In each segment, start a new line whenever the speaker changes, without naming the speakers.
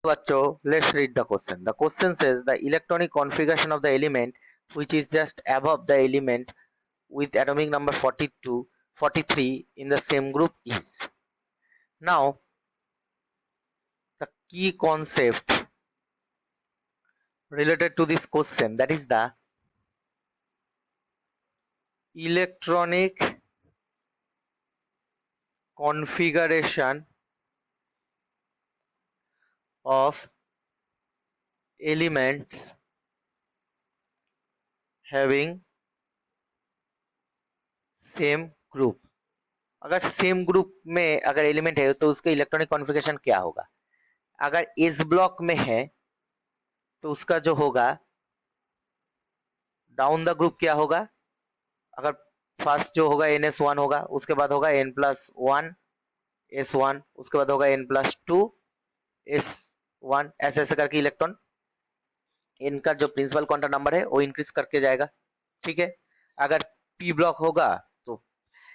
Bachcho, let's read the question. The question says the electronic configuration of the element which is just above the element with atomic number 42, 43 in the same group is. Now, the key concept related to this question, that is the electronic configuration of elements having same group. अगर same group में अगर element है तो उसका electronic configuration क्या होगा. अगर इस ब्लॉक में है तो उसका जो होगा डाउन द ग्रुप क्या होगा. अगर फर्स्ट जो होगा NS1 होगा, उसके बाद होगा N+1 S1, उसके बाद होगा N+2 S1, ऐसे ऐसे करके इलेक्ट्रॉन इनका जो प्रिंसिपल क्वांटम नंबर है वो इंक्रीज करके जाएगा. ठीक है. अगर पी ब्लॉक होगा तो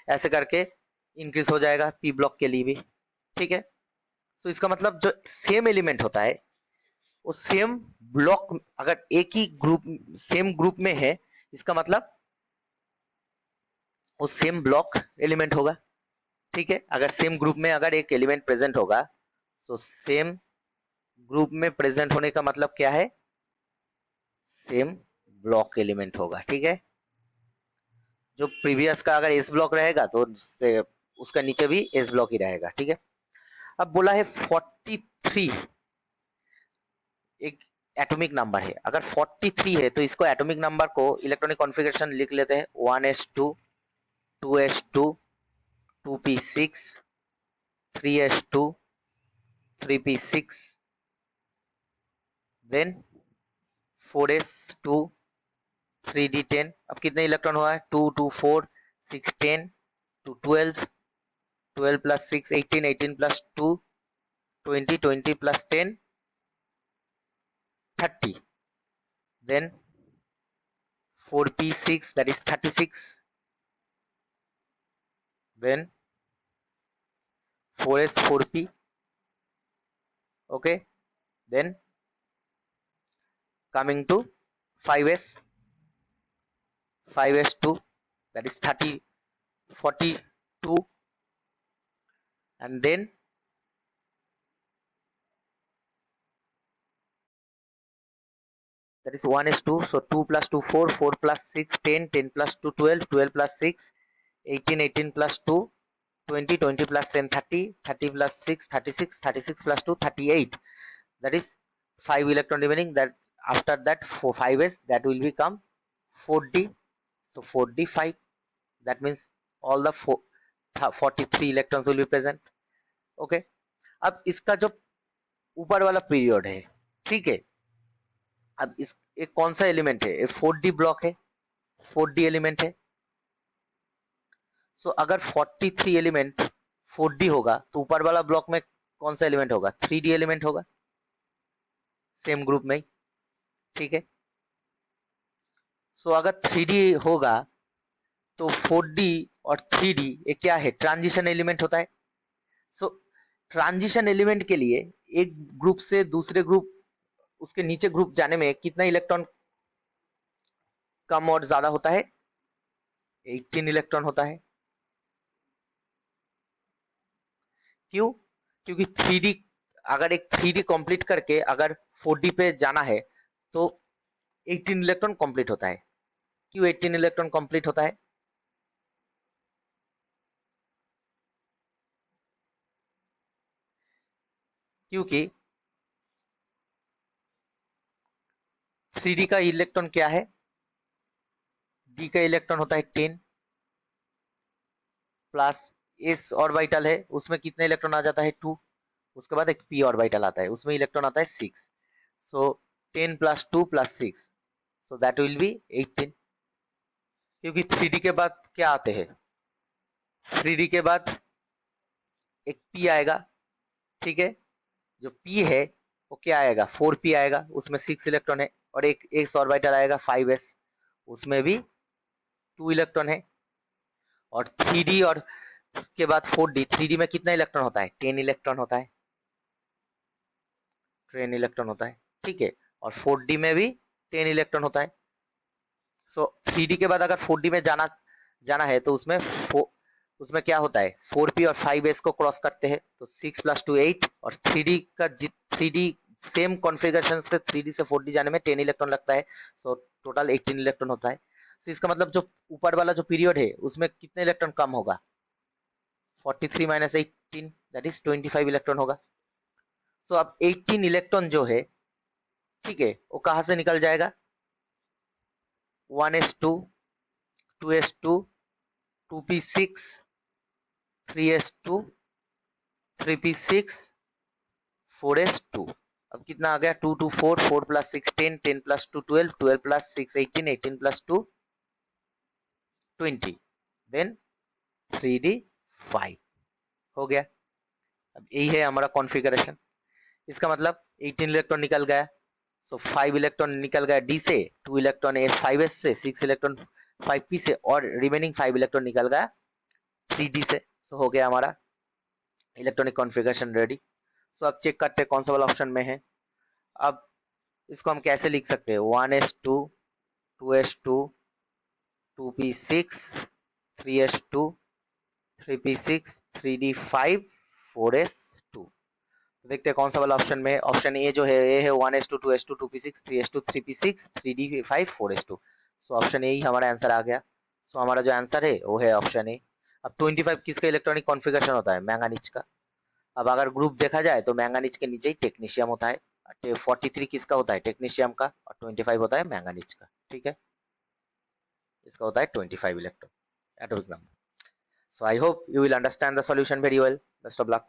ऐसे करके इंक्रीज हो जाएगा पी ब्लॉक के लिए भी. ठीक है. तो इसका मतलब जो सेम एलिमेंट होता है वो सेम ब्लॉक अगर एक ही ग्रुप सेम ग्रुप में है, इसका मतलब वो सेम ब्लॉक एलिमेंट होगा. ठीक है. अगर सेम ग्रुप में अगर एक एलिमेंट प्रेजेंट होगा तो सेम ग्रुप में प्रेजेंट होने का मतलब क्या है, सेम ब्लॉक एलिमेंट होगा. ठीक है. जो प्रीवियस का अगर एस ब्लॉक रहेगा तो उसका नीचे भी एस ब्लॉक ही रहेगा. ठीक है. अब बोला है 43 एक एटॉमिक नंबर है. अगर 43 है तो इसको एटॉमिक नंबर को इलेक्ट्रॉनिक कॉन्फ़िगरेशन लिख लेते हैं 1s2 2s2 2p6 3s2 3p6 then 4s2 3d10. अब कितने इलेक्ट्रॉन हुआ है 2 2 4 6 10 2 12 12 plus 6 18 18 plus 2 20 20 plus 10 30. Then 4p6 that is 36. Then 4s 4p. Okay. Then coming to 5s 5s2 that is 30 42. And then that is 1s2, so 2 plus 2 4 4 plus 6 10 10 plus 2 12 12 plus 6 18 18 plus 2 20 20 plus 10 30 30 plus 6 36 36 plus 2 38. That is 5 electron remaining. That after that for 5s that will become 4d. So 4d5, that means all the 43 electrons will be present. Okay. अब इसका जो ऊपर वाला period है, ठीक है. अब इस एक कौन सा एलिमेंट है, 4d ब्लॉक है, 4d एलिमेंट है. सो अगर 43 एलिमेंट 4d होगा तो ऊपर वाला ब्लॉक में कौन सा एलिमेंट होगा, 3d एलिमेंट होगा सेम ग्रुप में. ठीक है. सो अगर 3d होगा तो 4d और 3d ये क्या है, ट्रांजिशन एलिमेंट होता है. सो ट्रांजिशन एलिमेंट के लिए एक ग्रुप से दूसरे ग्रुप उसके नीचे ग्रुप जाने में कितना इलेक्ट्रॉन कम और ज्यादा होता है, 18 इलेक्ट्रॉन होता है. क्यों, क्योंकि 3d अगर एक 3d कंप्लीट करके अगर 4d पे जाना है तो 18 इलेक्ट्रॉन कंप्लीट होता है. क्यों 18 इलेक्ट्रॉन कंप्लीट होता है, क्योंकि 3d का इलेक्ट्रॉन क्या है, d का इलेक्ट्रॉन होता है 10 प्लस s ऑर्बिटल है उसमें कितने इलेक्ट्रॉन आ जाता है 2. उसके बाद एक p ऑर्बिटल आता है उसमें इलेक्ट्रॉन आता है 6. सो 10 plus 2 plus 6, so that will be 18. क्योंकि 3d के बाद क्या आते हैं, 3d के बाद एक p आएगा. ठीक है. जो p है वो क्या आएगा, 4p आएगा उसमें 6 इलेक्ट्रॉन है. और एक s ऑर्बिटल आएगा 5s उसमें भी 2 इलेक्ट्रॉन है. और 3d और के बाद 4d, 3d में कितना इलेक्ट्रॉन होता है, 10 इलेक्ट्रॉन होता है. 10 इलेक्ट्रॉन होता है, ठीक है। और 4D में भी 10 इलेक्ट्रॉन होता है। सो 3D के बाद अगर 4D में जाना जाना है तो उसमें क्या होता है, 4p और 5s को क्रॉस करते हैं तो 6 + 2 8, और 3D सेम कॉन्फ़िगरेशन से 3D से 4D जाने में 10 इलेक्ट्रॉन लगता है। सो टोटल 18 इलेक्ट्रॉन होता है। तो इसका मतलब जो ऊपर वाला जो पीरियड है उसमें कितने इलेक्ट्रॉन कम होगा, 43 - 18 दैट इज 25 इलेक्ट्रॉन होगा। सो अब 18 इलेक्ट्रॉन जो है, ठीक है, वो कहाँ से निकल जाएगा, 1s2, 2s2, 2p6, 3s2, 3p6, 4s2। अब कितना आ गया, 2 2 4, 4 + 6 10, 10 + 2 12, 12 + 6 18, 18 + 2 20, देन 3d 5 हो गया। अब यही है हमारा कॉन्फ़िगरेशन। इसका मतलब 18 इलेक्ट्रॉन निकल गया, सो 5 इलेक्ट्रॉन निकल गया डी से, 2 इलेक्ट्रॉन S5s से, 6 इलेक्ट्रॉन 5p से, और रिमेनिंग 5 इलेक्ट्रॉन निकल गया 3d से। सो हो गया हमारा इलेक्ट्रॉनिक कॉन्फ़िगरेशन रेडी। सो अब चेक करते हैं कौन सा वाला ऑप्शन में है। अब इसको हम कैसे लिख सकते हैं, 1s2, 2s2, 2p6, 3s2, 3p6, 3d5, 4s2। देखते हैं कौन सा वाला ऑप्शन में। ऑप्शन ए जो है, ए है 1s2, 2s2, 2p6, 3s2, 3p6, 3d5, 4s2। So option A ही हमारा आंसर आ गया। सो हमारा जो आंसर है वो है ऑप्शन ए। अब 25 किसका इलेक्ट्रॉनिक कॉन्फ़िगरेशन होता है, मैंगानीज का। अब अगर ग्रुप देखा जाए तो मैंगानीज के नीचे ही टेक्नीशियम होता है। 43 किसका होता है, टेक्नीशियम का, और 25 होता है मैंगानीज का, ठीक है। इसका होता है 25 electron atomic number. So I hope you will understand the solution very well. Best of luck.